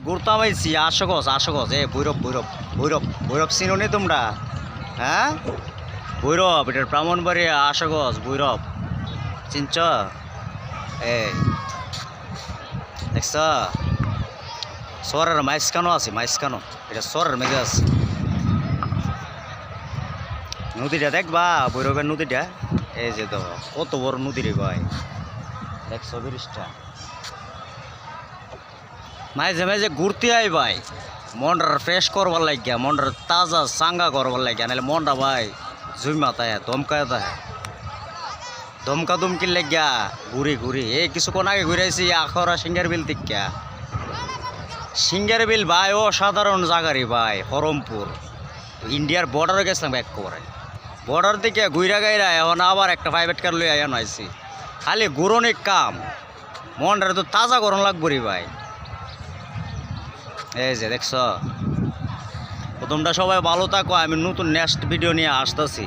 ঘুরতাম আইছি আশোকস আশোকস ভৈরব ভৈরব ভৈরব ভৈরব চিনোনি তোমরা হ্যাঁ ভৈরব এটার ব্রাহ্মণবাড়ি আশোকস ভৈরব চিনছ এই দেখছ শহরের মাইসখানো আছে মাইসখানো এটা শহরের মেঝে আছে নদীটা দেখবা ভৈরবের নদীটা এই যে দেখো কত বড় নদী রে ভাই 120টা মাঝে মাঝে ঘুরতে আই ভাই মনটা ফ্রেশ করবার লাগিয়া মনটা তাজা চাঙ্গা করবার লাগিয়া নাহলে মনটা ভাই জুইমা তাই দমকায় তাই দমকা দমকির লাগিয়া ঘুরি ঘুরি এই কিছুক্ষণ আগে ঘুরে আইছি আখরা সিঙ্গার বিল তিকা সিঙ্গার বিল ভাই ও সাধারণ জায়গারই ভাই হরমপুর ইন্ডিয়ার বর্ডারে গেছিলাম এক করে বর্ডার থেকে ঘুরা গাইরা এখন আবার একটা প্রাইভেট কার লই আয়া নাইছি খালি ঘুরনিক কাম মনটা তো তাজা গরম লাগবো রে ভাই এই যে দেখছ তোমরা সবাই ভালো থাকো আমি নতুন নেক্সট ভিডিও নিয়ে আসতেছি